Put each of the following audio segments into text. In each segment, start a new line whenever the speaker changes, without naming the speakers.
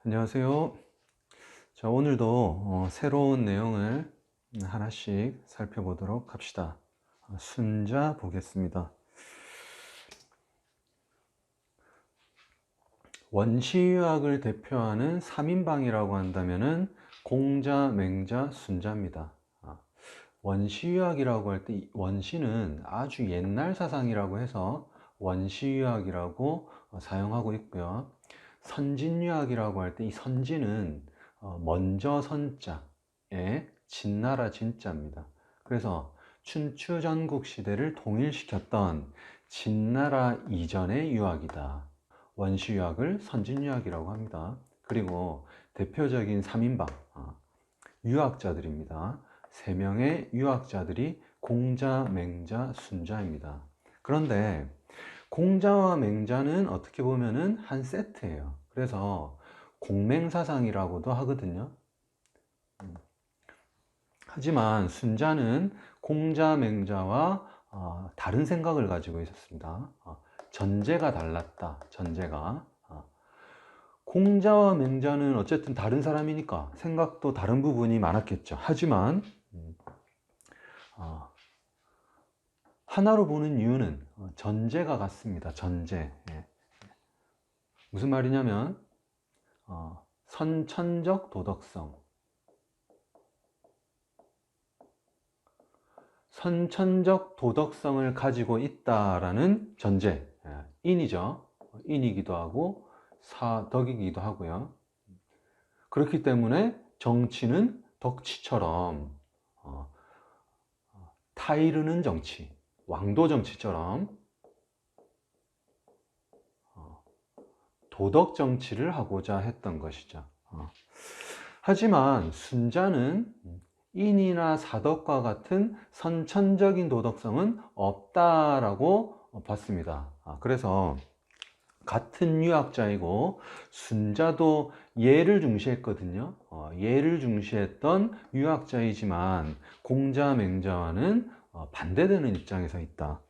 안녕하세요. 자, 오늘도 새로운 내용을 하나씩 살펴보도록 합시다. 순자 보겠습니다. 원시유학을 대표하는 3인방이라고 한다면은 공자, 맹자, 순자입니다. 원시유학이라고 할 때 원시는 아주 옛날 사상이라고 해서 원시유학이라고 사용하고 있고요. 선진유학이라고 할 때 이 선진은 먼저 선자에 진나라 진자입니다. 그래서 춘추 전국 시대를 통일시켰던 진나라 이전의 유학이다. 원시유학을 선진유학이라고 합니다. 그리고 대표적인 3인방 유학자들입니다. 3명의 유학자들이 공자, 맹자, 순자입니다. 그런데 공자와 맹자는 어떻게 보면은 한 세트예요. 그래서 공맹사상이라고도 하거든요. 하지만 순자는 공자, 맹자와 다른 생각을 가지고 있었습니다. 전제가 달랐다. 전제가. 공자와 맹자는 어쨌든 다른 사람이니까 생각도 다른 부분이 많았겠죠. 하지만 하나로 보는 이유는 전제가 같습니다. 전제. 무슨 말이냐면 선천적 도덕성. 선천적 도덕성을 가지고 있다라는 전제. 인이죠. 인이기도 하고 사덕이기도 하고요. 그렇기 때문에 정치는 덕치처럼 타이르는 정치, 왕도 정치처럼 도덕 정치를 하고자 했던 것이죠. 하지만 순자는 인이나 사덕과 같은 선천적인 도덕성은 없다라고 봤습니다. 그래서 같은 유학자이고 순자도 예를 중시했거든요. 예를 중시했던 유학자이지만 공자, 맹자와는 반대되는 입장에 서 있다.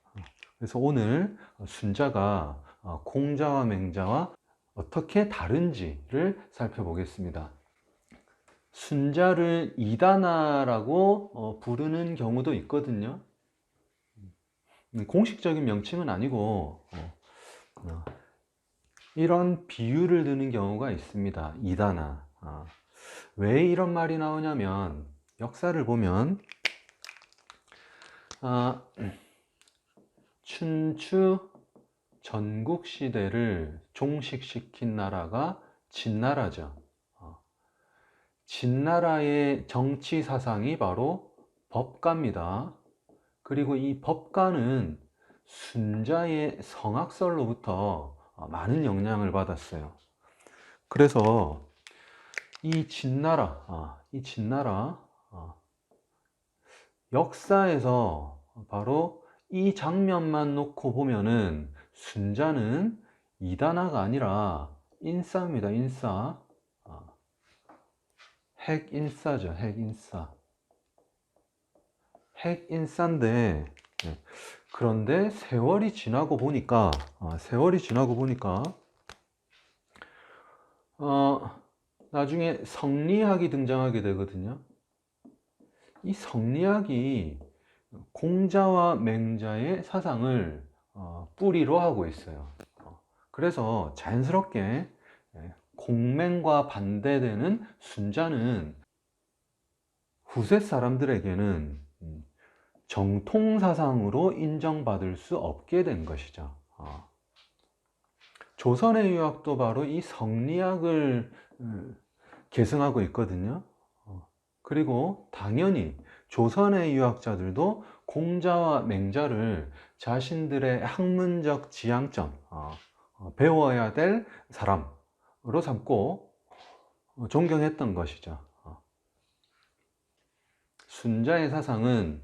그래서 오늘 순자가 공자와 맹자와 어떻게 다른지를 살펴보겠습니다. 순자를 이단아라고 부르는 경우도 있거든요. 공식적인 명칭은 아니고 이런 비유를 드는 경우가 있습니다. 이단아. 왜 이런 말이 나오냐면 역사를 보면 춘추 전국 시대를 종식시킨 나라가 진나라죠. 진나라의 정치 사상이 바로 법가입니다. 그리고 이 법가는 순자의 성악설로부터 많은 영향을 받았어요. 그래서 이 진나라 역사에서 바로 이 장면만 놓고 보면은 순자는 이단아가 아니라 인싸입니다. 인싸. 핵인싸죠. 핵인싸. 핵인싸인데 그런데 세월이 지나고 보니까 나중에 성리학이 등장하게 되거든요. 이 성리학이 공자와 맹자의 사상을 뿌리로 하고 있어요. 그래서 자연스럽게 공맹과 반대되는 순자는 후세 사람들에게는 정통 사상으로 인정받을 수 없게 된 것이죠. 조선의 유학도 바로 이 성리학을 계승하고 있거든요. 그리고 당연히 조선의 유학자들도 공자와 맹자를 자신들의 학문적 지향점, 배워야 될 사람으로 삼고 존경했던 것이죠. 순자의 사상은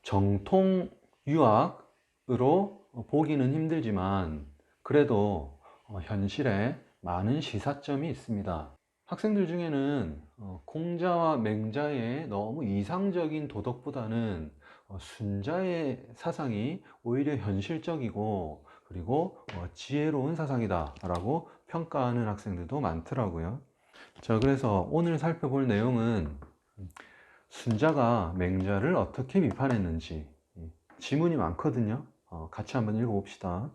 정통 유학으로 보기는 힘들지만 그래도 현실에 많은 시사점이 있습니다. 학생들 중에는 공자와 맹자의 너무 이상적인 도덕보다는 순자의 사상이 오히려 현실적이고 그리고 지혜로운 사상이다 라고 평가하는 학생들도 많더라고요. 자, 그래서 오늘 살펴볼 내용은 순자가 맹자를 어떻게 비판했는지, 지문이 많거든요. 같이 한번 읽어봅시다.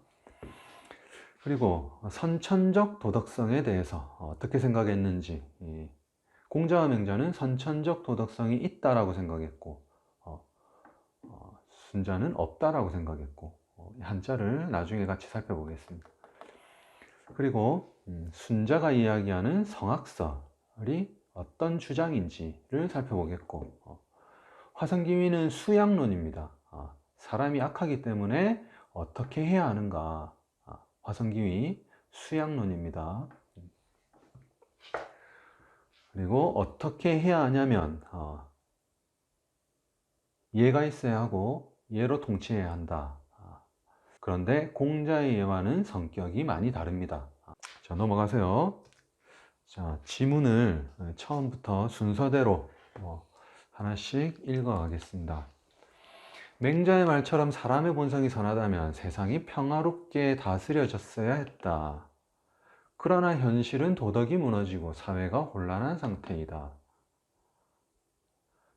그리고 선천적 도덕성에 대해서 어떻게 생각했는지, 공자와 맹자는 선천적 도덕성이 있다라고 생각했고, 순자는 없다라고 생각했고, 한자를 나중에 같이 살펴보겠습니다. 그리고 순자가 이야기하는 성악설이 어떤 주장인지를 살펴보겠고, 화성기위는 수양론입니다. 사람이 악하기 때문에 어떻게 해야 하는가. 화성기위 수양론입니다. 그리고 어떻게 해야 하냐면 예가 있어야 하고 예로 통치해야 한다. 그런데 공자의 예와는 성격이 많이 다릅니다. 자, 넘어가세요. 자, 지문을 처음부터 순서대로 하나씩 읽어가겠습니다. 맹자의 말처럼 사람의 본성이 선하다면 세상이 평화롭게 다스려졌어야 했다. 그러나 현실은 도덕이 무너지고 사회가 혼란한 상태이다.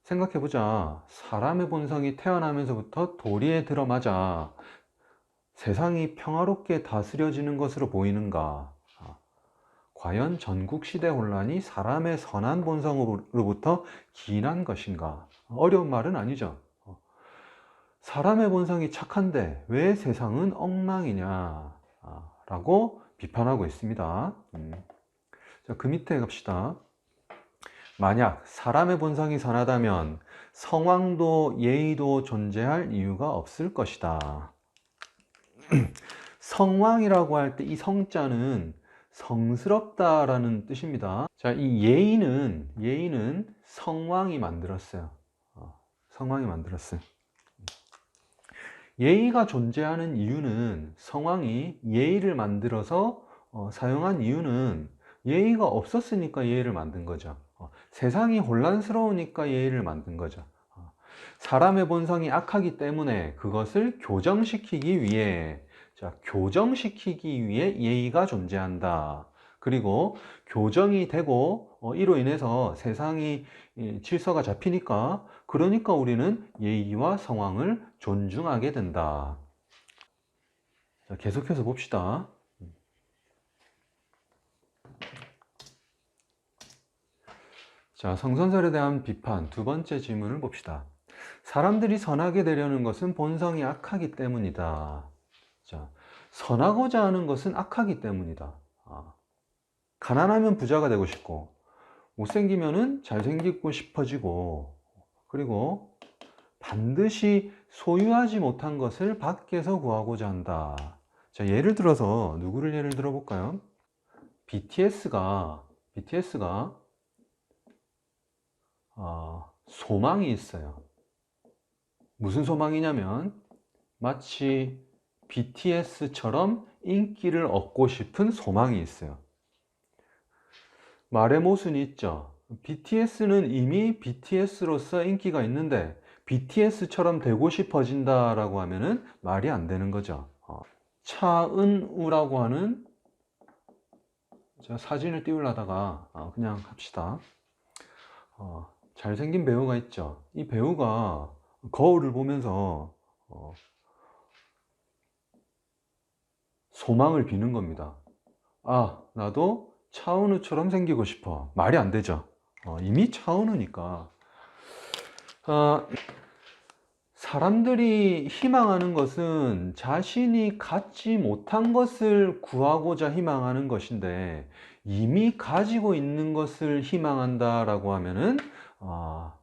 생각해보자. 사람의 본성이 태어나면서부터 도리에 들어맞아 세상이 평화롭게 다스려지는 것으로 보이는가? 과연 전국시대 혼란이 사람의 선한 본성으로부터 기인한 것인가? 어려운 말은 아니죠. 사람의 본성이 착한데 왜 세상은 엉망이냐? 라고 비판하고 있습니다. 자, 그 밑에 갑시다. 만약 사람의 본성이 선하다면 성왕도 예의도 존재할 이유가 없을 것이다. 성왕이라고 할 때 이 성자는 성스럽다라는 뜻입니다. 자, 이 예의는 성왕이 만들었어요. 성왕이 만들었어요. 예의가 존재하는 이유는 성왕이 예의를 만들어서 사용한 이유는 예의가 없었으니까 예의를 만든 거죠. 세상이 혼란스러우니까 예의를 만든 거죠. 사람의 본성이 악하기 때문에 그것을 교정시키기 위해, 자, 교정시키기 위해 예의가 존재한다. 그리고 교정이 되고 이로 인해서 세상이 질서가 잡히니까, 그러니까 우리는 예의와 성황을 존중하게 된다. 자, 계속해서 봅시다. 자, 성선설에 대한 비판 두 번째 질문을 봅시다. 사람들이 선하게 되려는 것은 본성이 악하기 때문이다. 자, 선하고자 하는 것은 악하기 때문이다. 가난하면 부자가 되고 싶고, 못생기면은 잘생기고 싶어지고, 그리고 반드시 소유하지 못한 것을 밖에서 구하고자 한다. 자, 예를 들어서 누구를 예를 들어 볼까요? BTS가 소망이 있어요. 무슨 소망이냐면 마치 BTS처럼 인기를 얻고 싶은 소망이 있어요. 말의 모순이 있죠. BTS는 이미 BTS로서 인기가 있는데 BTS처럼 되고 싶어진다라고 하면은 말이 안 되는 거죠. 차은우라고 하는, 제가 사진을 띄우려다가 그냥 합시다. 잘생긴 배우가 있죠. 이 배우가 거울을 보면서 소망을 비는 겁니다. 나도 차은우처럼 생기고 싶어. 말이 안 되죠. 이미 차은우니까. 사람들이 희망하는 것은 자신이 갖지 못한 것을 구하고자 희망하는 것인데, 이미 가지고 있는 것을 희망한다라고 하면은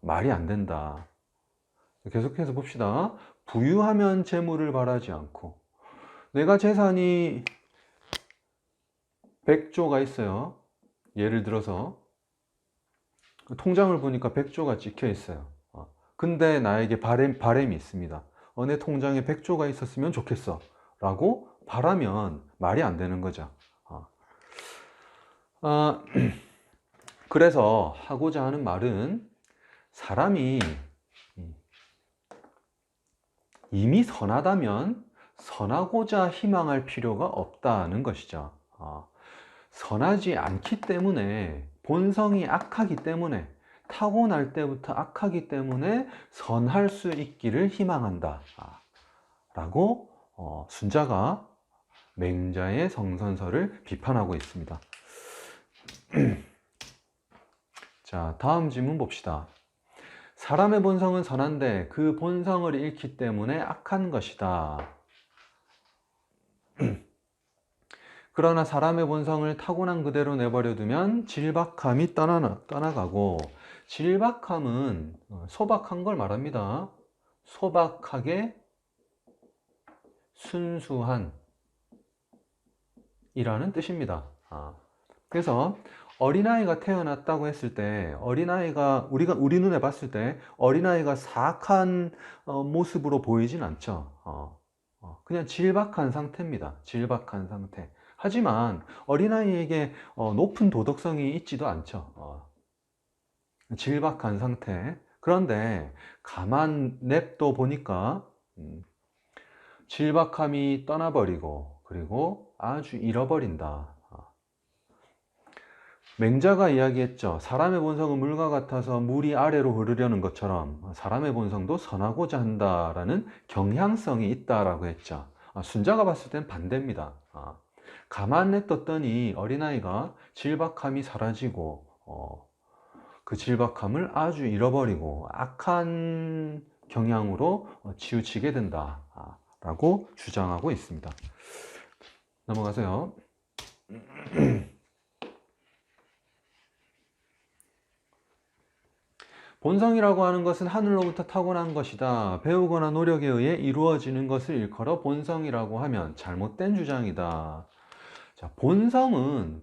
말이 안 된다. 계속해서 봅시다. 부유하면 재물을 바라지 않고, 내가 재산이 100조가 있어요. 예를 들어서 통장을 보니까 100조가 찍혀 있어요. 근데 나에게 바람이 있습니다. 내 통장에 100조가 있었으면 좋겠어 라고 바라면 말이 안 되는 거죠. 그래서 하고자 하는 말은, 사람이 이미 선하다면 선하고자 희망할 필요가 없다는 것이죠. 선하지 않기 때문에, 본성이 악하기 때문에, 타고날 때부터 악하기 때문에 선할 수 있기를 희망한다 라고 순자가 맹자의 성선설을 비판하고 있습니다. 자, 다음 질문 봅시다. 사람의 본성은 선한데 그 본성을 잃기 때문에 악한 것이다. 그러나 사람의 본성을 타고난 그대로 내버려 두면 질박함이 떠나가고, 질박함은 소박한 걸 말합니다. 소박하게 순수한 이라는 뜻입니다. 그래서 어린아이가 태어났다고 했을 때, 어린아이가 우리 눈에 봤을 때 어린아이가 사악한 모습으로 보이진 않죠. 그냥 질박한 상태입니다. 질박한 상태. 하지만 어린아이에게 높은 도덕성이 있지도 않죠. 질박한 상태. 그런데 가만 냅둬 보니까 질박함이 떠나버리고, 그리고 아주 잃어버린다. 맹자가 이야기했죠. 사람의 본성은 물과 같아서 물이 아래로 흐르려는 것처럼 사람의 본성도 선하고자 한다라는 경향성이 있다라고 했죠. 순자가 봤을 땐 반대입니다. 가만 냅뒀더니 어린아이가 질박함이 사라지고, 그 질박함을 아주 잃어버리고 악한 경향으로 치우치게 된다 라고 주장하고 있습니다. 넘어가세요. 본성이라고 하는 것은 하늘로부터 타고난 것이다. 배우거나 노력에 의해 이루어지는 것을 일컬어 본성이라고 하면 잘못된 주장이다. 자, 본성은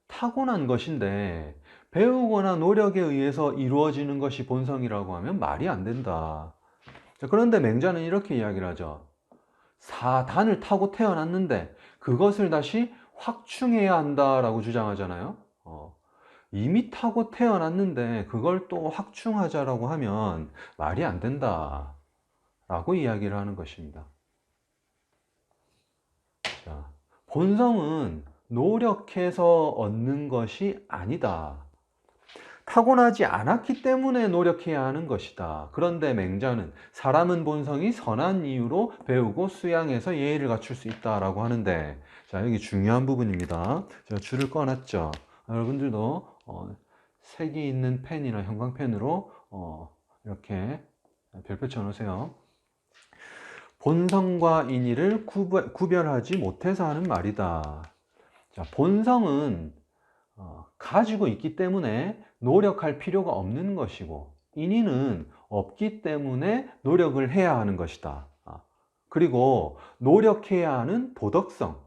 타고난 것인데 배우거나 노력에 의해서 이루어지는 것이 본성이라고 하면 말이 안 된다. 자, 그런데 맹자는 이렇게 이야기를 하죠. 사단을 타고 태어났는데 그것을 다시 확충해야 한다라고 주장하잖아요. 이미 타고 태어났는데 그걸 또 확충하자라고 하면 말이 안 된다 라고 이야기를 하는 것입니다. 자, 본성은 노력해서 얻는 것이 아니다. 타고나지 않았기 때문에 노력해야 하는 것이다. 그런데 맹자는 사람은 본성이 선한 이유로 배우고 수양해서 예의를 갖출 수 있다라고 하는데, 자, 여기 중요한 부분입니다. 제가 줄을 꺼놨죠. 여러분들도 색이 있는 펜이나 형광펜으로 이렇게 별표 쳐놓으세요. 본성과 인의를 구별하지 못해서 하는 말이다. 자, 본성은 가지고 있기 때문에 노력할 필요가 없는 것이고, 인의는 없기 때문에 노력을 해야 하는 것이다. 그리고 노력해야 하는 도덕성은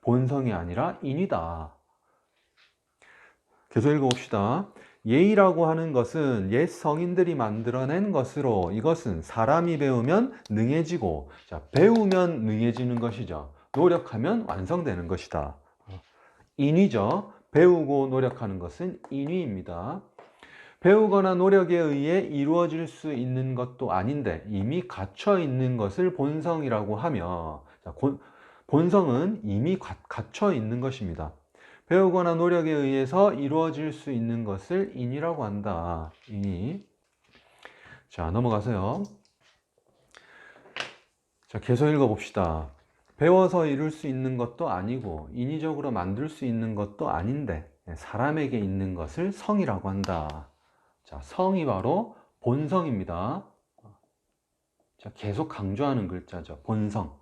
본성이 아니라 인이다. 계속 읽어봅시다. 예의라고 하는 것은 옛 성인들이 만들어낸 것으로, 이것은 사람이 배우면 능해지고, 자, 배우면 능해지는 것이죠. 노력하면 완성되는 것이다. 인위죠. 배우고 노력하는 것은 인위입니다. 배우거나 노력에 의해 이루어질 수 있는 것도 아닌데 이미 갇혀 있는 것을 본성이라고 하며, 자, 본성은 이미 갇혀 있는 것입니다. 배우거나 노력에 의해서 이루어질 수 있는 것을 인이라고 한다. 인이. 자, 넘어가세요. 자, 계속 읽어봅시다. 배워서 이룰 수 있는 것도 아니고 인위적으로 만들 수 있는 것도 아닌데 사람에게 있는 것을 성이라고 한다. 자, 성이 바로 본성입니다. 자, 계속 강조하는 글자죠. 본성.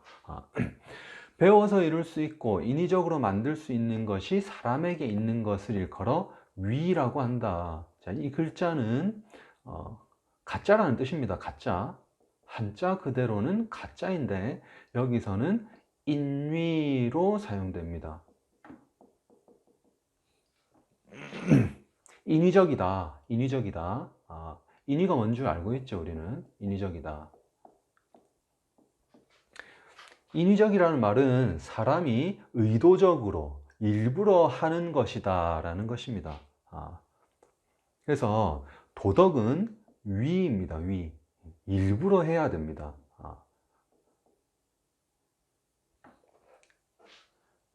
배워서 이룰 수 있고 인위적으로 만들 수 있는 것이 사람에게 있는 것을 일컬어 위라고 한다. 자, 이 글자는 가짜라는 뜻입니다. 가짜. 한자 그대로는 가짜인데 여기서는 인위로 사용됩니다. 인위적이다. 인위적이다. 인위가 뭔 줄 알고 있죠, 우리는. 인위적이다. 인위적이라는 말은 사람이 의도적으로 일부러 하는 것이다 라는 것입니다. 그래서 도덕은 위입니다. 위. 일부러 해야 됩니다.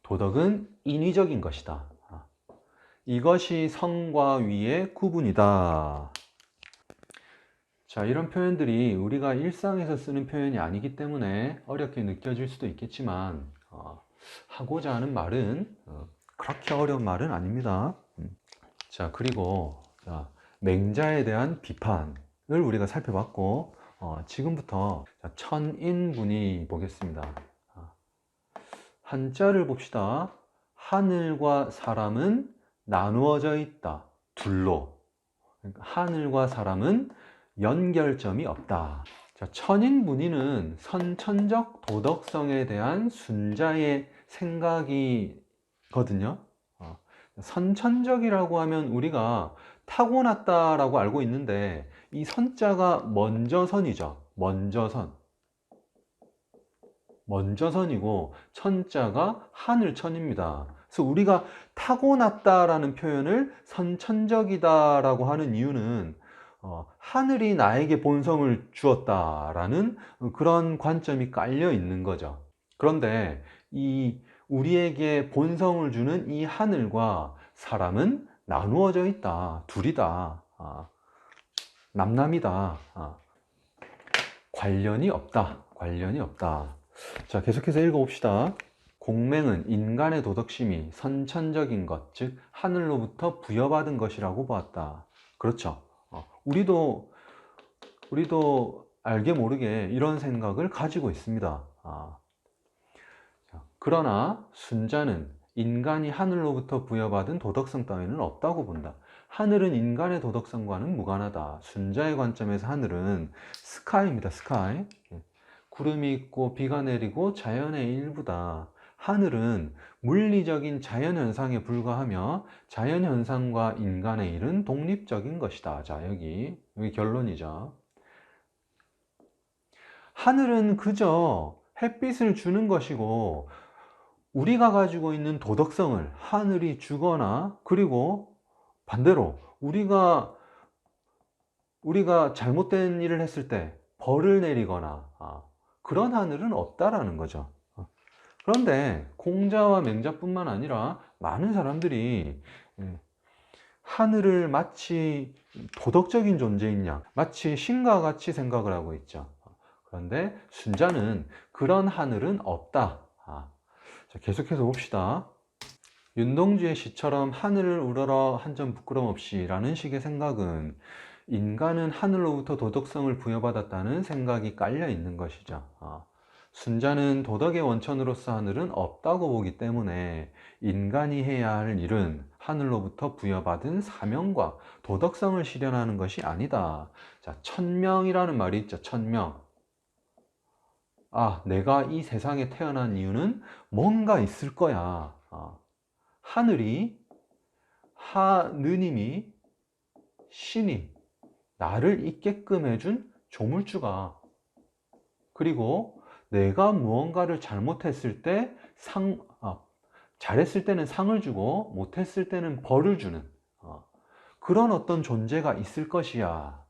도덕은 인위적인 것이다. 이것이 성과 위의 구분이다. 자, 이런 표현들이 우리가 일상에서 쓰는 표현이 아니기 때문에 어렵게 느껴질 수도 있겠지만 하고자 하는 말은 그렇게 어려운 말은 아닙니다. 자, 그리고 맹자에 대한 비판을 우리가 살펴봤고 지금부터 천인분이 보겠습니다. 한자를 봅시다. 하늘과 사람은 나누어져 있다. 둘로. 그러니까 하늘과 사람은 연결점이 없다. 자, 천인분이는 선천적 도덕성에 대한 순자의 생각이거든요. 선천적이라고 하면 우리가 타고났다라고 알고 있는데 이 선자가 먼저선이죠. 먼저선이고 천자가 하늘천입니다. 그래서 우리가 타고났다라는 표현을 선천적이다라고 하는 이유는 하늘이 나에게 본성을 주었다라는 그런 관점이 깔려 있는 거죠. 그런데 이 우리에게 본성을 주는 이 하늘과 사람은 나누어져 있다. 둘이다. 남남이다. 관련이 없다. 관련이 없다. 자, 계속해서 읽어봅시다. 공맹은 인간의 도덕심이 선천적인 것, 즉 하늘로부터 부여받은 것이라고 보았다. 그렇죠. 우리도 알게 모르게 이런 생각을 가지고 있습니다. 그러나 순자는 인간이 하늘로부터 부여받은 도덕성 따위는 없다고 본다. 하늘은 인간의 도덕성과는 무관하다. 순자의 관점에서 하늘은 스카이입니다. 스카이. 구름이 있고 비가 내리고 자연의 일부다. 하늘은 물리적인 자연현상에 불과하며 자연현상과 인간의 일은 독립적인 것이다. 자, 여기 결론이죠. 하늘은 그저 햇빛을 주는 것이고 우리가 가지고 있는 도덕성을 하늘이 주거나 그리고 반대로 우리가 잘못된 일을 했을 때 벌을 내리거나 그런 하늘은 없다라는 거죠. 그런데 공자와 맹자뿐만 아니라 많은 사람들이 하늘을 마치 도덕적인 존재인 양, 마치 신과 같이 생각을 하고 있죠. 그런데 순자는 그런 하늘은 없다. 자, 계속해서 봅시다. 윤동주의 시처럼 하늘을 우러러 한 점 부끄럼 없이 라는 식의 생각은 인간은 하늘로부터 도덕성을 부여받았다는 생각이 깔려 있는 것이죠. 순자는 도덕의 원천으로서 하늘은 없다고 보기 때문에 인간이 해야 할 일은 하늘로부터 부여받은 사명과 도덕성을 실현하는 것이 아니다. 자, 천명이라는 말이 있죠. 천명. 내가 이 세상에 태어난 이유는 뭔가 있을 거야. 하느님이, 신이 나를 있게끔 해준 조물주가, 그리고 내가 무언가를 잘못했을 때 잘했을 때는 상을 주고 못했을 때는 벌을 주는 그런 어떤 존재가 있을 것이야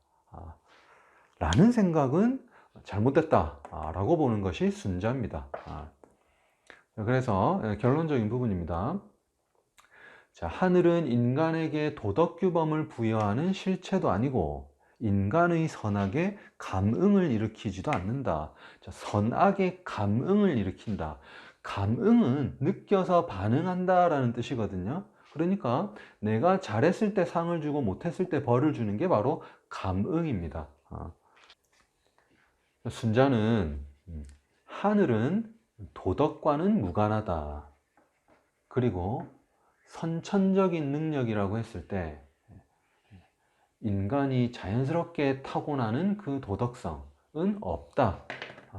라는 생각은 잘못됐다 라고 보는 것이 순자입니다. 그래서 결론적인 부분입니다. 자, 하늘은 인간에게 도덕규범을 부여하는 실체도 아니고 인간의 선악에 감응을 일으키지도 않는다. 자, 선악에 감응을 일으킨다. 감응은 느껴서 반응한다 라는 뜻이거든요. 그러니까 내가 잘했을 때 상을 주고 못했을 때 벌을 주는 게 바로 감응입니다. 순자는 하늘은 도덕과는 무관하다. 그리고 선천적인 능력이라고 했을 때 인간이 자연스럽게 타고나는 그 도덕성은 없다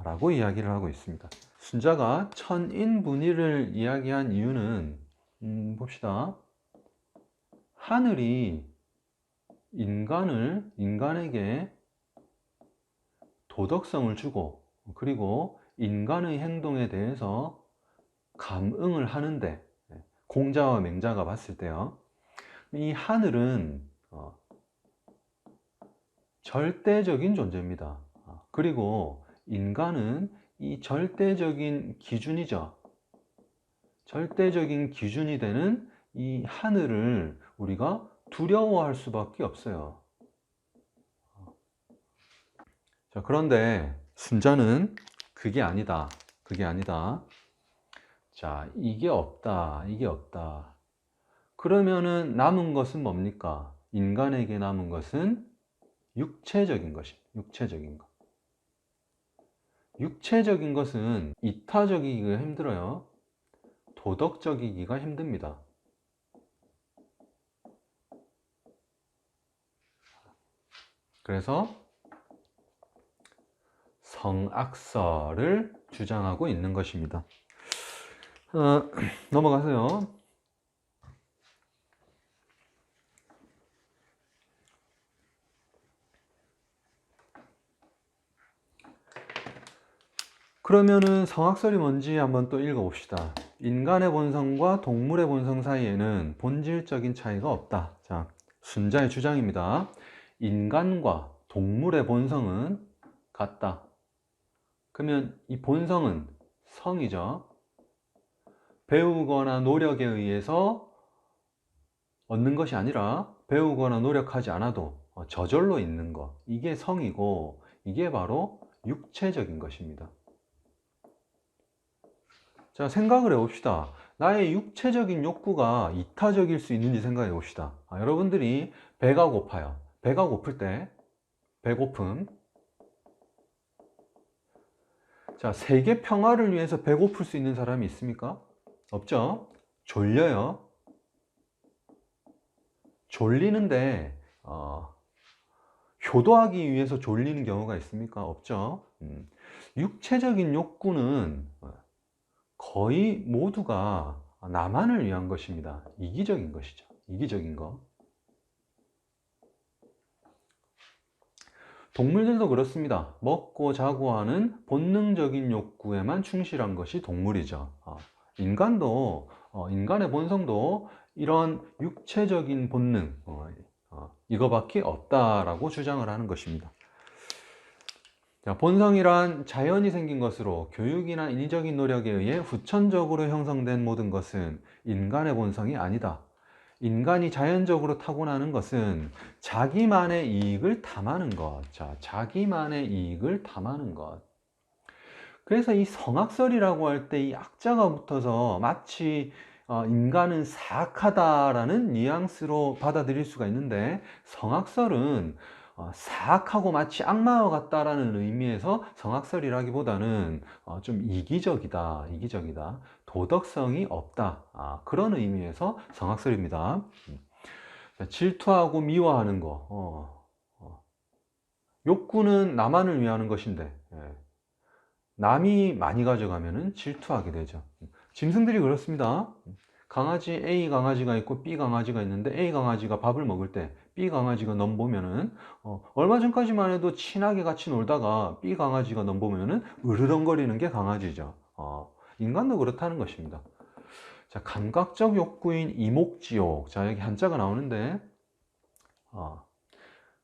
라고 이야기를 하고 있습니다. 순자가 천인분의를 이야기한 이유는 봅시다. 하늘이 인간에게 도덕성을 주고 그리고 인간의 행동에 대해서 감응을 하는데 공자와 맹자가 봤을 때요, 이 하늘은 절대적인 존재입니다. 그리고 인간은 이 절대적인 기준이죠. 절대적인 기준이 되는 이 하늘을 우리가 두려워할 수밖에 없어요. 자, 그런데 순자는 그게 아니다. 그게 아니다. 자, 이게 없다. 이게 없다. 그러면은 남은 것은 뭡니까? 인간에게 남은 것은 육체적인 것입니다. 육체적인 것. 육체적인 것은 이타적이기가 힘들어요. 도덕적이기가 힘듭니다. 그래서 성악설을 주장하고 있는 것입니다. 넘어가세요. 그러면은 성악설이 뭔지 한번 또 읽어봅시다. 인간의 본성과 동물의 본성 사이에는 본질적인 차이가 없다. 자, 순자의 주장입니다. 인간과 동물의 본성은 같다. 그러면 이 본성은 성이죠. 배우거나 노력에 의해서 얻는 것이 아니라 배우거나 노력하지 않아도 저절로 있는 것. 이게 성이고 이게 바로 육체적인 것입니다. 자, 생각을 해봅시다. 나의 육체적인 욕구가 이타적일 수 있는지 생각해 봅시다. 여러분들이 배가 고파요. 배가 고플 때 배고픔. 자, 세계 평화를 위해서 배고플 수 있는 사람이 있습니까? 없죠. 졸려요. 졸리는데 효도하기 위해서 졸리는 경우가 있습니까? 없죠. 육체적인 욕구는 거의 모두가 나만을 위한 것입니다. 이기적인 것이죠. 이기적인 거. 동물들도 그렇습니다. 먹고 자고 하는 본능적인 욕구에만 충실한 것이 동물이죠. 인간도, 인간의 본성도 이런 육체적인 본능, 이거밖에 없다라고 주장을 하는 것입니다. 자, 본성이란 자연이 생긴 것으로 교육이나 인위적인 노력에 의해 후천적으로 형성된 모든 것은 인간의 본성이 아니다. 인간이 자연적으로 타고나는 것은 자기만의 이익을 탐하는 것. 자, 자기만의 이익을 탐하는 것. 그래서 이 성악설이라고 할 때 이 악자가 붙어서 마치 인간은 사악하다라는 뉘앙스로 받아들일 수가 있는데, 성악설은 사악하고 마치 악마와 같다라는 의미에서 성악설이라기보다는 좀 이기적이다, 이기적이다, 도덕성이 없다, 그런 의미에서 성악설입니다. 질투하고 미워하는 거, 욕구는 나만을 위하는 것인데 남이 많이 가져가면 질투하게 되죠. 짐승들이 그렇습니다. 강아지 A 강아지가 있고 B 강아지가 있는데 A 강아지가 밥을 먹을 때 B 강아지가 넘보면은 얼마 전까지만 해도 친하게 같이 놀다가 B 강아지가 넘보면은 으르렁거리는 게 강아지죠. 인간도 그렇다는 것입니다. 자, 감각적 욕구인 이목지욕. 자, 여기 한자가 나오는데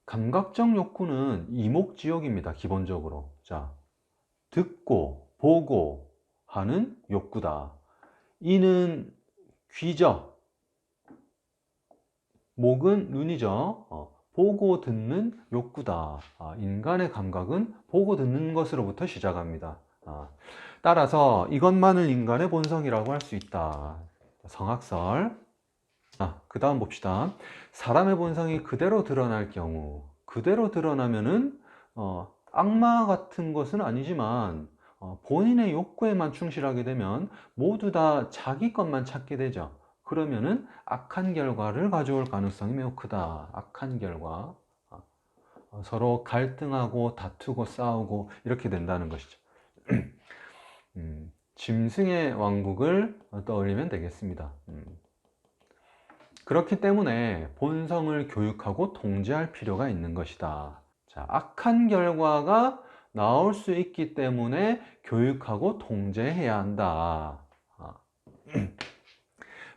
감각적 욕구는 이목지욕입니다. 기본적으로. 자, 듣고 보고 하는 욕구다. 이는 귀죠. 목은 눈이죠. 보고 듣는 욕구다. 인간의 감각은 보고 듣는 것으로부터 시작합니다. 따라서 이것만을 인간의 본성이라고 할 수 있다. 성악설. 그 다음 봅시다. 사람의 본성이 그대로 드러날 경우, 그대로 드러나면은 악마 같은 것은 아니지만 본인의 욕구에만 충실하게 되면 모두 다 자기 것만 찾게 되죠. 그러면은 악한 결과를 가져올 가능성이 매우 크다. 악한 결과. 서로 갈등하고 다투고 싸우고 이렇게 된다는 것이죠. 짐승의 왕국을 떠올리면 되겠습니다. 그렇기 때문에 본성을 교육하고 통제할 필요가 있는 것이다. 자, 악한 결과가 나올 수 있기 때문에 교육하고 통제해야 한다.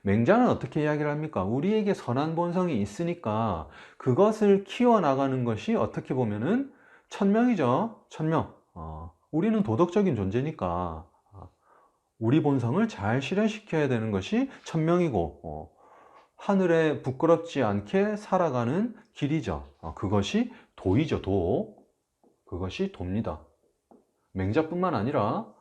맹자는 어떻게 이야기를 합니까? 우리에게 선한 본성이 있으니까 그것을 키워나가는 것이 어떻게 보면은 천명이죠. 천명. 우리는 도덕적인 존재니까 우리 본성을 잘 실현시켜야 되는 것이 천명이고 하늘에 부끄럽지 않게 살아가는 길이죠. 그것이 도이죠. 도. 그것이 도입니다. 맹자뿐만 아니라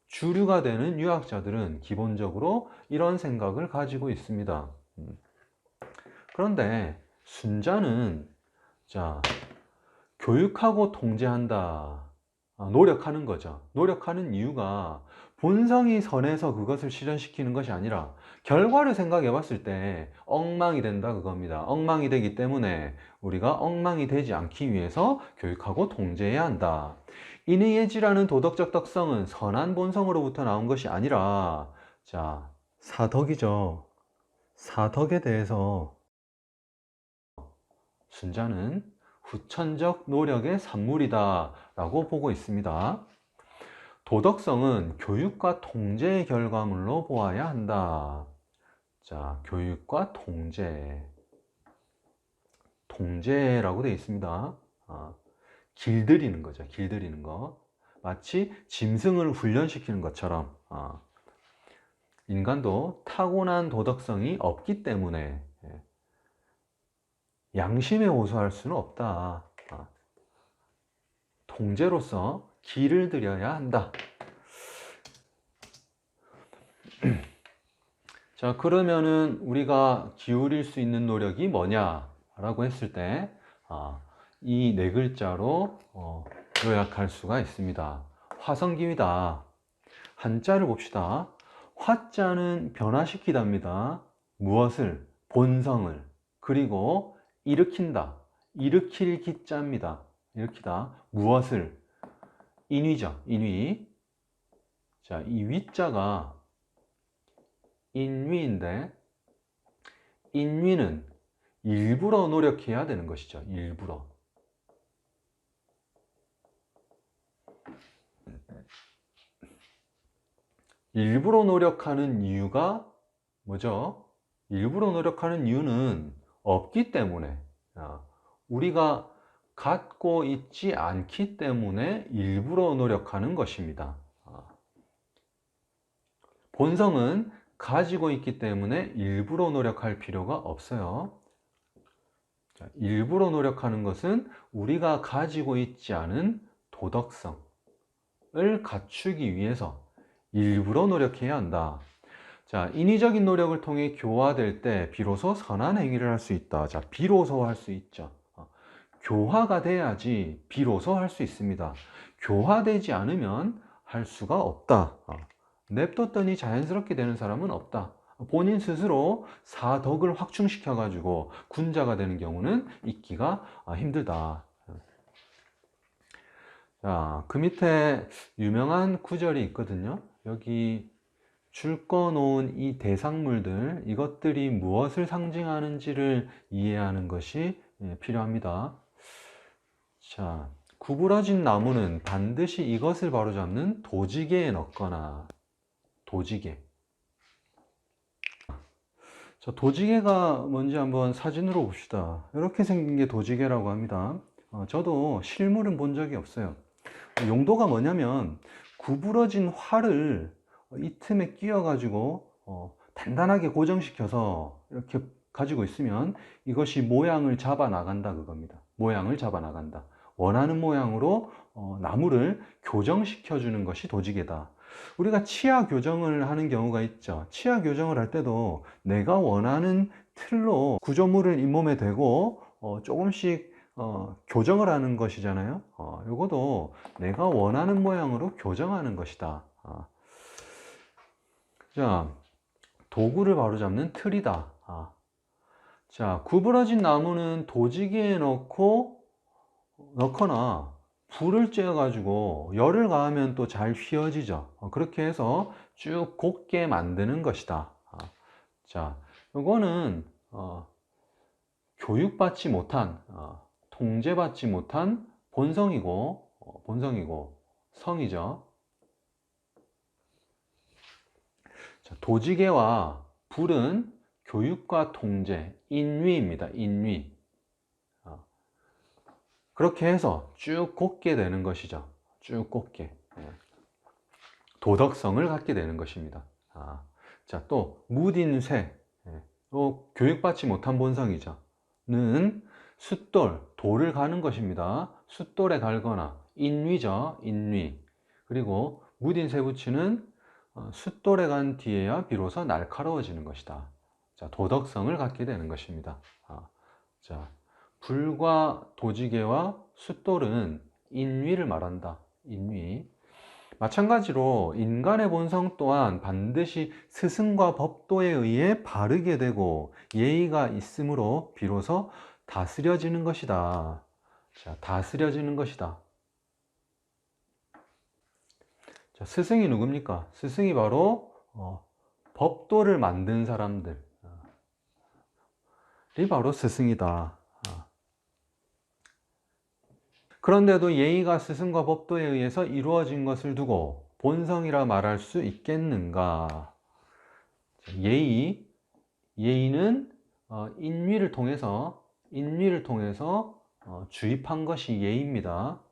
주류가 되는 유학자들은 기본적으로 이런 생각을 가지고 있습니다. 그런데 순자는 자, 교육하고 통제한다. 노력하는 거죠. 노력하는 이유가 본성이 선해서 그것을 실현시키는 것이 아니라 결과를 생각해 봤을 때 엉망이 된다 그겁니다. 엉망이 되기 때문에 우리가 엉망이 되지 않기 위해서 교육하고 통제해야 한다. 인의예지라는 도덕적 특성은 선한 본성으로부터 나온 것이 아니라 자, 사덕이죠. 사덕에 대해서 순자는 후천적 노력의 산물이다 라고 보고 있습니다. 도덕성은 교육과 통제의 결과물로 보아야 한다. 자, 교육과 통제. 통제라고 되어 있습니다. 길들이는 거죠. 길들이는 거. 마치 짐승을 훈련시키는 것처럼 인간도 타고난 도덕성이 없기 때문에 양심에 호소할 수는 없다. 통제로서 길을 들여야 한다. 자, 그러면은 우리가 기울일 수 있는 노력이 뭐냐라고 했을 때, 이 네 글자로 요약할 수가 있습니다. 화성기위다. 한자를 봅시다. 화자는 변화시키답니다. 무엇을? 본성을. 그리고 일으킨다. 일으킬 기자입니다. 일으키다. 무엇을? 인위죠. 인위. 자, 이 위자가 인위인데, 인위는 일부러 노력해야 되는 것이죠. 일부러. 일부러 노력하는 이유가 뭐죠? 일부러 노력하는 이유는 없기 때문에, 우리가 갖고 있지 않기 때문에 일부러 노력하는 것입니다. 본성은 가지고 있기 때문에 일부러 노력할 필요가 없어요. 일부러 노력하는 것은 우리가 가지고 있지 않은 도덕성을 갖추기 위해서 일부러 노력해야 한다. 자, 인위적인 노력을 통해 교화될 때 비로소 선한 행위를 할 수 있다. 자, 비로소 할 수 있죠. 교화가 돼야지 비로소 할 수 있습니다. 교화되지 않으면 할 수가 없다. 냅뒀더니 자연스럽게 되는 사람은 없다. 본인 스스로 사덕을 확충시켜 가지고 군자가 되는 경우는 있기가 힘들다. 자, 그 밑에 유명한 구절이 있거든요. 여기 줄거 놓은 이 대상물들, 이것들이 무엇을 상징하는지를 이해하는 것이 필요합니다. 자, 구부러진 나무는 반드시 이것을 바로잡는 도지개에 넣거나, 도지개. 자, 도지개가 뭔지 한번 사진으로 봅시다. 이렇게 생긴 게 도지개라고 합니다. 저도 실물은 본 적이 없어요. 용도가 뭐냐면 구부러진 활을 이 틈에 끼워 가지고 단단하게 고정시켜서 이렇게 가지고 있으면 이것이 모양을 잡아 나간다 그겁니다. 모양을 잡아 나간다. 원하는 모양으로 나무를 교정시켜 주는 것이 도지개다. 우리가 치아 교정을 하는 경우가 있죠. 치아 교정을 할 때도 내가 원하는 틀로 구조물을 잇몸에 대고 조금씩 교정을 하는 것이잖아요. 이것도 내가 원하는 모양으로 교정하는 것이다. 자, 도구를 바로잡는 틀이다. 자, 구부러진 나무는 도지기에 넣거나 불을 쬐어 가지고 열을 가하면 또 잘 휘어지죠. 그렇게 해서 쭉 곱게 만드는 것이다. 자, 이거는 교육받지 못한 통제받지 못한 본성이고 성이죠. 자, 도지개와 불은 교육과 통제, 인위입니다. 인위. 그렇게 해서 쭉 곱게 되는 것이죠. 쭉 곱게. 도덕성을 갖게 되는 것입니다. 자, 또 무딘쇠, 또 교육받지 못한 본성이죠. 는 숫돌, 돌을 가는 것입니다. 숫돌에 갈거나 인위죠. 인위. 그리고 무딘쇠 붙이는 숫돌에 간 뒤에야 비로소 날카로워지는 것이다. 자, 도덕성을 갖게 되는 것입니다. 자, 불과 도지개와 숫돌은 인위를 말한다. 인위. 마찬가지로 인간의 본성 또한 반드시 스승과 법도에 의해 바르게 되고 예의가 있으므로 비로소 다스려지는 것이다. 자, 다스려지는 것이다. 자, 스승이 누굽니까? 스승이 바로 법도를 만든 사람들이 바로 스승이다. 그런데도 예의가 스승과 법도에 의해서 이루어진 것을 두고 본성이라 말할 수 있겠는가? 예의는 인위를 통해서 주입한 것이 예의입니다.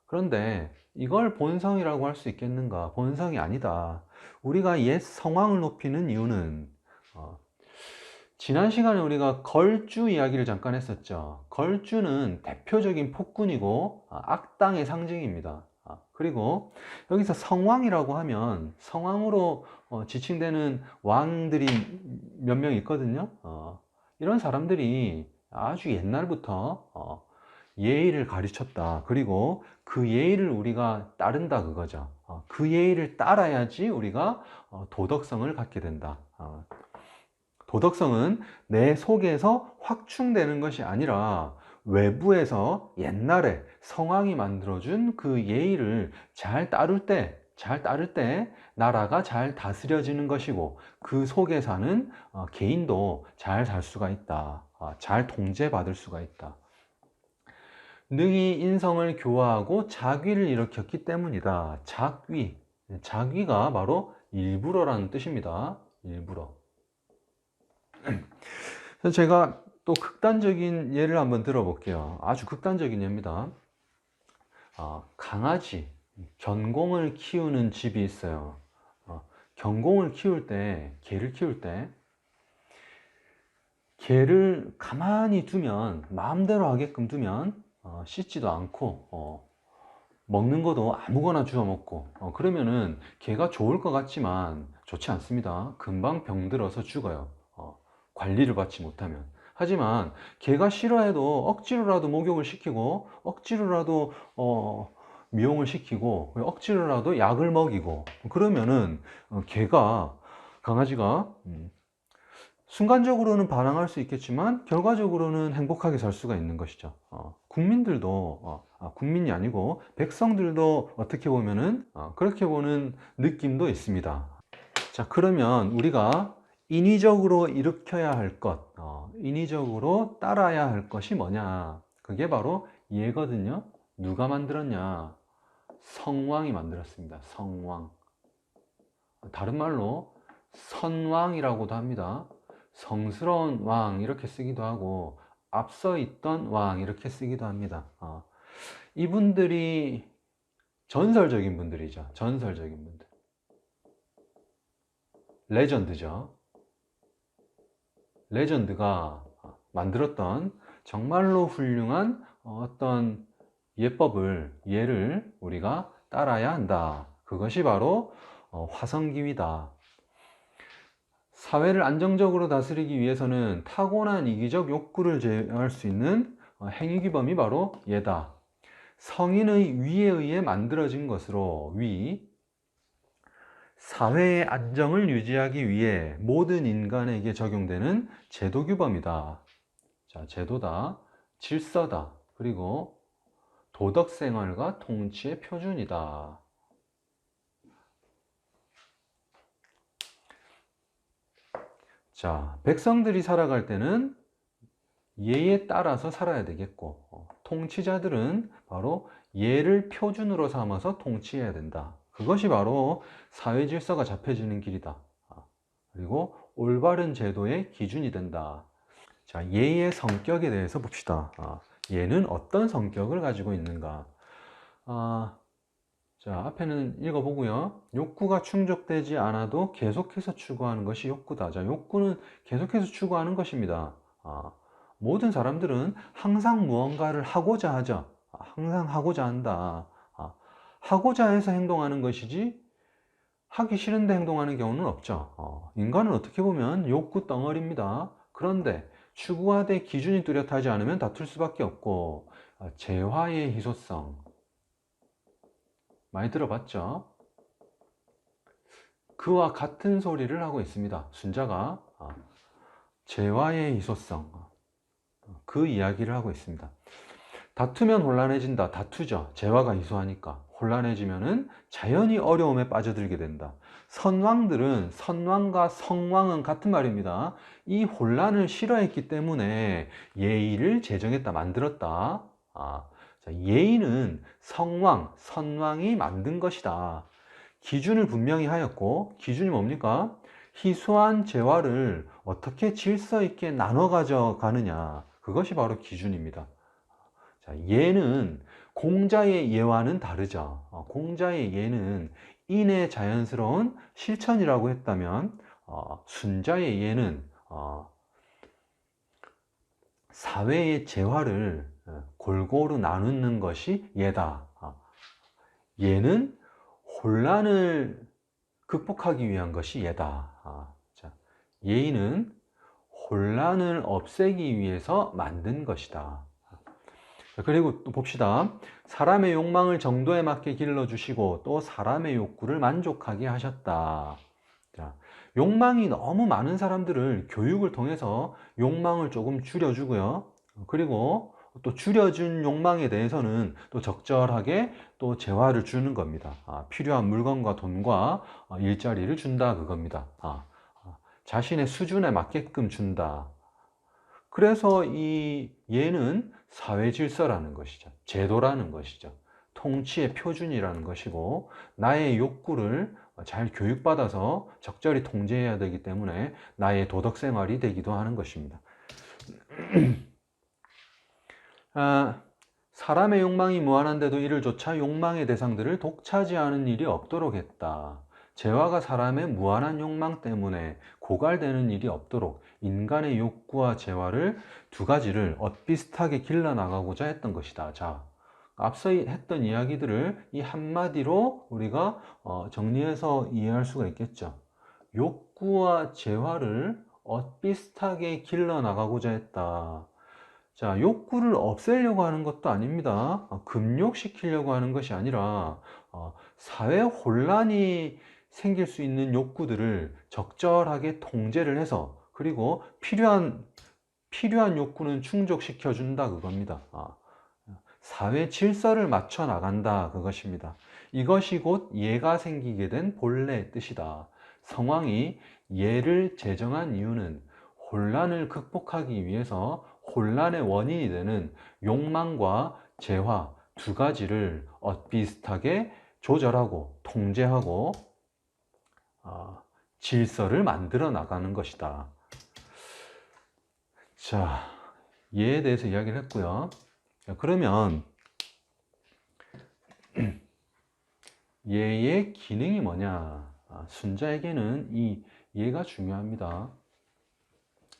그런데 이걸 본성이라고 할 수 있겠는가? 본성이 아니다. 우리가 옛 성황을 높이는 이유는 지난 시간에 우리가 걸주 이야기를 잠깐 했었죠. 걸주는 대표적인 폭군이고 악당의 상징입니다. 그리고 여기서 성왕이라고 하면 성왕으로 지칭되는 왕들이 몇 명 있거든요. 이런 사람들이 아주 옛날부터 예의를 가르쳤다. 그리고 그 예의를 우리가 따른다 그거죠. 그 예의를 따라야지 우리가 도덕성을 갖게 된다. 도덕성은 내 속에서 확충되는 것이 아니라 외부에서 옛날에 성왕이 만들어준 그 예의를 잘 따를 때 나라가 잘 다스려지는 것이고 그 속에 사는 개인도 잘 살 수가 있다. 잘 통제받을 수가 있다. 능히 인성을 교화하고 자귀를 일으켰기 때문이다. 자귀가 바로 일부러라는 뜻입니다. 일부러. 제가 또 극단적인 예를 한번 들어볼게요. 아주 극단적인 예입니다. 강아지, 견공을 키우는 집이 있어요. 견공을 키울 때, 개를 키울 때, 개를 가만히 두면, 마음대로 하게끔 두면, 씻지도 않고, 먹는 것도 아무거나 주워 먹고, 그러면은 개가 좋을 것 같지만 좋지 않습니다. 금방 병들어서 죽어요. 관리를 받지 못하면. 하지만 개가 싫어해도 억지로라도 목욕을 시키고 억지로라도 미용을 시키고 억지로라도 약을 먹이고 그러면은 강아지가 순간적으로는 반항할 수 있겠지만 결과적으로는 행복하게 살 수가 있는 것이죠. 국민들도 국민이 아니고 백성들도 어떻게 보면은 그렇게 보는 느낌도 있습니다. 자, 그러면 우리가 인위적으로 일으켜야 할 것, 인위적으로 따라야 할 것이 뭐냐? 그게 바로 예거든요. 누가 만들었냐? 성왕이 만들었습니다. 성왕. 다른 말로 선왕이라고도 합니다. 성스러운 왕 이렇게 쓰기도 하고 앞서 있던 왕 이렇게 쓰기도 합니다. 이분들이 전설적인 분들이죠. 전설적인 분들. 레전드죠. 레전드가 만들었던 정말로 훌륭한 어떤 예를 우리가 따라야 한다. 그것이 바로 화성기위다. 사회를 안정적으로 다스리기 위해서는 타고난 이기적 욕구를 제어할 수 있는 행위규범이 바로 예다. 성인의 위에 의해 만들어진 것으로 사회의 안정을 유지하기 위해 모든 인간에게 적용되는 제도규범이다. 자, 제도다, 질서다, 그리고 도덕생활과 통치의 표준이다. 자, 백성들이 살아갈 때는 예에 따라서 살아야 되겠고, 통치자들은 바로 예를 표준으로 삼아서 통치해야 된다. 그것이 바로 사회 질서가 잡혀지는 길이다. 그리고 올바른 제도의 기준이 된다. 자, 예의 성격에 대해서 봅시다. 예는 어떤 성격을 가지고 있는가? 자, 앞에는 읽어보고요. 욕구가 충족되지 않아도 계속해서 추구하는 것이 욕구다. 자, 욕구는 계속해서 추구하는 것입니다. 모든 사람들은 항상 무언가를 하고자 하죠. 항상 하고자 한다. 하고자 해서 행동하는 것이지 하기 싫은데 행동하는 경우는 없죠. 인간은 어떻게 보면 욕구 덩어리입니다. 그런데 추구하되 기준이 뚜렷하지 않으면 다툴 수밖에 없고, 재화의 희소성 많이 들어봤죠? 그와 같은 소리를 하고 있습니다. 순자가 재화의 희소성, 그 이야기를 하고 있습니다. 다투면 혼란해진다. 다투죠. 재화가 희소하니까. 혼란해지면은 자연히 어려움에 빠져들게 된다. 선왕들은, 선왕과 성왕은 같은 말입니다. 이 혼란을 싫어했기 때문에 예의를 제정했다, 만들었다. 자, 예의는 성왕, 선왕이 만든 것이다. 기준을 분명히 하였고, 기준이 뭡니까? 희소한 재화를 어떻게 질서 있게 나눠 가져가느냐. 그것이 바로 기준입니다. 자, 예는 공자의 예와는 다르죠. 공자의 예는 인의 자연스러운 실천이라고 했다면, 순자의 예는 사회의 재화를 골고루 나누는 것이 예다. 예는 혼란을 극복하기 위한 것이 예다. 자, 예의는 혼란을 없애기 위해서 만든 것이다. 그리고 또 봅시다. 사람의 욕망을 정도에 맞게 길러주시고 또 사람의 욕구를 만족하게 하셨다. 자, 욕망이 너무 많은 사람들을 교육을 통해서 욕망을 조금 줄여주고요. 그리고 또 줄여준 욕망에 대해서는 또 적절하게 또 재화를 주는 겁니다. 필요한 물건과 돈과 일자리를 준다 그겁니다. 자신의 수준에 맞게끔 준다. 그래서 이 예는 사회 질서라는 것이죠. 제도라는 것이죠. 통치의 표준이라는 것이고, 나의 욕구를 잘 교육받아서 적절히 통제해야 되기 때문에 나의 도덕 생활이 되기도 하는 것입니다. 사람의 욕망이 무한한데도 이를 조차 욕망의 대상들을 독차지하는 일이 없도록 했다. 재화가 사람의 무한한 욕망 때문에 고갈되는 일이 없도록 인간의 욕구와 재화를 두 가지를 엇비슷하게 길러나가고자 했던 것이다. 자, 앞서 했던 이야기들을 이 한마디로 우리가 정리해서 이해할 수가 있겠죠. 욕구와 재화를 엇비슷하게 길러나가고자 했다. 자, 욕구를 없애려고 하는 것도 아닙니다. 금욕시키려고 하는 것이 아니라 사회 혼란이 생길 수 있는 욕구들을 적절하게 통제를 해서, 그리고 필요한 욕구는 충족시켜 준다 그겁니다. 사회 질서를 맞춰 나간다 그것입니다. 이것이 곧 예가 생기게 된 본래의 뜻이다. 성왕이 예를 제정한 이유는 혼란을 극복하기 위해서 혼란의 원인이 되는 욕망과 재화 두 가지를 엇비슷하게 조절하고 통제하고 질서를 만들어 나가는 것이다. 자, 예에 대해서 이야기를 했고요. 자, 그러면 예의 기능이 뭐냐? 순자에게는 이 예가 중요합니다.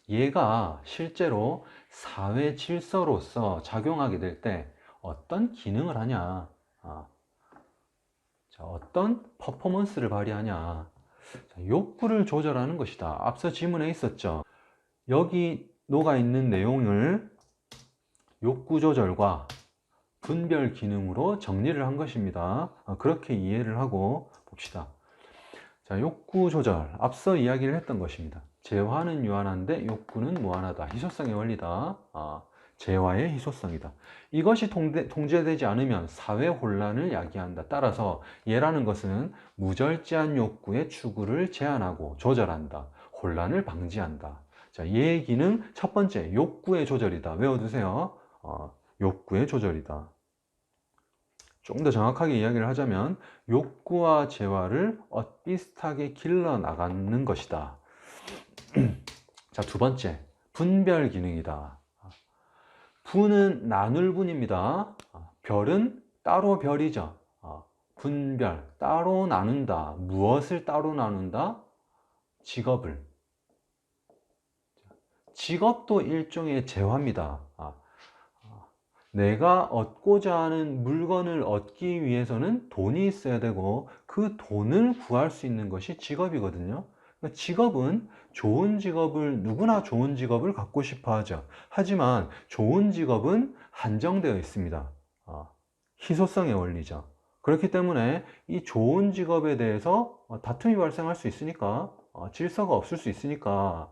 예가 실제로 사회 질서로서 작용하게 될 때 어떤 기능을 하냐, 자, 어떤 퍼포먼스를 발휘하냐. 자, 욕구를 조절하는 것이다. 앞서 지문에 있었죠. 여기 녹아 있는 내용을 욕구 조절과 분별 기능으로 정리를 한 것입니다. 그렇게 이해를 하고 봅시다. 자, 욕구 조절, 앞서 이야기를 했던 것입니다. 재화는 유한한데 욕구는 무한하다. 희소성의 원리다. 재화의 희소성이다. 이것이 통제되지 않으면 사회 혼란을 야기한다. 따라서 예라는 것은 무절제한 욕구의 추구를 제한하고 조절한다. 혼란을 방지한다. 자, 예의 기능 첫 번째, 욕구의 조절이다. 외워두세요. 욕구의 조절이다. 조금 더 정확하게 이야기를 하자면 욕구와 재화를 엇비슷하게 길러 나가는 것이다. 자, 두 번째, 분별 기능이다. 분은 나눌 분입니다. 별은 따로 별이죠. 분별, 따로 나눈다. 무엇을 따로 나눈다? 직업을. 직업도 일종의 재화입니다. 내가 얻고자 하는 물건을 얻기 위해서는 돈이 있어야 되고 그 돈을 구할 수 있는 것이 직업이거든요. 그러니까 직업은 누구나 좋은 직업을 갖고 싶어 하죠. 하지만 좋은 직업은 한정되어 있습니다. 희소성의 원리죠. 그렇기 때문에 이 좋은 직업에 대해서 다툼이 발생할 수 있으니까, 질서가 없을 수 있으니까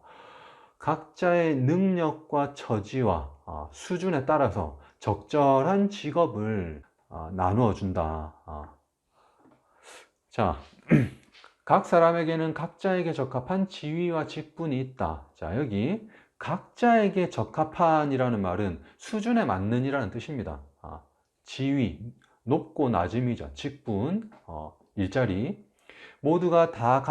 각자의 능력과 처지와 수준에 따라서 적절한 직업을 나누어 준다. 자, 각 사람에게는 각자에게 적합한 지위와 직분이 있다. 자, 여기 각자에게 적합한이라는 말은 수준에 맞는 이라는 뜻입니다. 지위, 높고 낮음이죠. 직분, 일자리. 모두가 다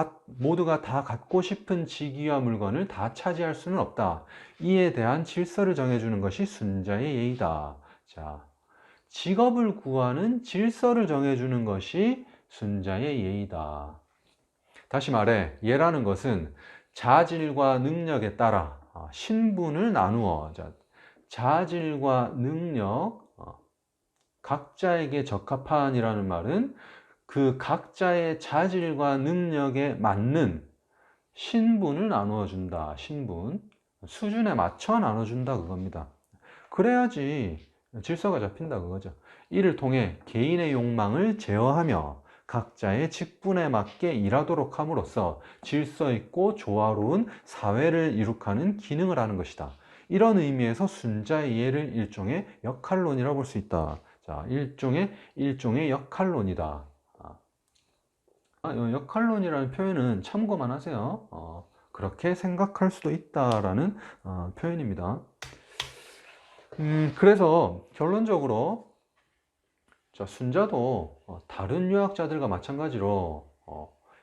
갖고 싶은 직위와 물건을 다 차지할 수는 없다. 이에 대한 질서를 정해주는 것이 순자의 예의다. 자, 직업을 구하는 질서를 정해주는 것이 순자의 예의다. 다시 말해, 예라는 것은 자질과 능력에 따라 신분을 나누어, 자질과 능력, 각자에게 적합한이라는 말은 그 각자의 자질과 능력에 맞는 신분을 나누어 준다. 신분. 수준에 맞춰 나눠준다. 그겁니다. 그래야지 질서가 잡힌다. 그거죠. 이를 통해 개인의 욕망을 제어하며 각자의 직분에 맞게 일하도록 함으로써 질서 있고 조화로운 사회를 이룩하는 기능을 하는 것이다. 이런 의미에서 순자의 예를 일종의 역할론이라고 볼 수 있다. 자, 일종의 역할론이다. 역할론이라는 표현은 참고만 하세요. 그렇게 생각할 수도 있다라는 표현입니다. 그래서 결론적으로 순자도 다른 유학자들과 마찬가지로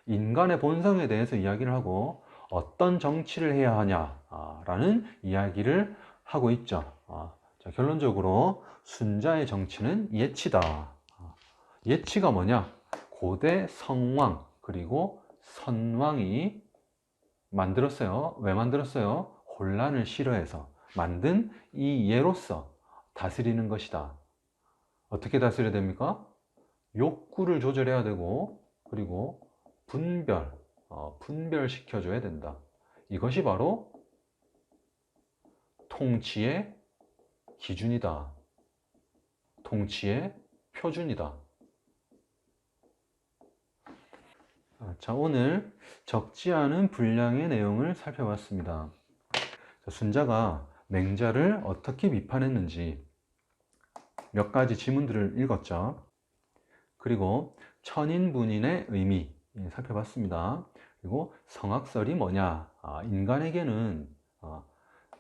인간의 본성에 대해서 이야기를 하고 어떤 정치를 해야 하냐라는 이야기를 하고 있죠. 결론적으로 순자의 정치는 예치다. 예치가 뭐냐? 고대 성왕 그리고 선왕이 만들었어요. 왜 만들었어요? 혼란을 싫어해서 만든 이 예로서 다스리는 것이다. 어떻게 다스려야 됩니까? 욕구를 조절해야 되고 그리고 분별시켜줘야 된다. 이것이 바로 통치의 기준이다. 통치의 표준이다. 자, 오늘 적지 않은 분량의 내용을 살펴봤습니다. 순자가 맹자를 어떻게 비판했는지 몇 가지 지문들을 읽었죠. 그리고 천인분인의 의미 살펴봤습니다. 그리고 성악설이 뭐냐? 인간에게는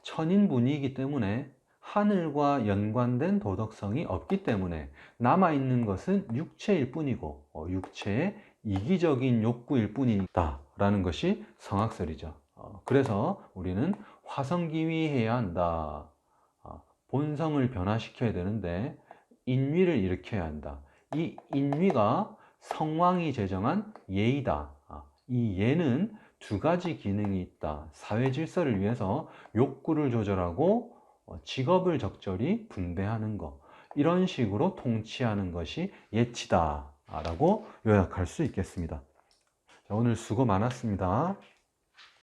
천인분이기 때문에 하늘과 연관된 도덕성이 없기 때문에 남아있는 것은 육체일 뿐이고 육체의 이기적인 욕구일 뿐이다 라는 것이 성악설이죠. 그래서 우리는 화성기위해야 한다. 본성을 변화시켜야 되는데 인위를 일으켜야 한다. 이 인위가 성왕이 제정한 예의다. 이 예는 두 가지 기능이 있다. 사회 질서를 위해서 욕구를 조절하고 직업을 적절히 분배하는 것. 이런 식으로 통치하는 것이 예치다 라고 요약할 수 있겠습니다. 자, 오늘 수고 많았습니다.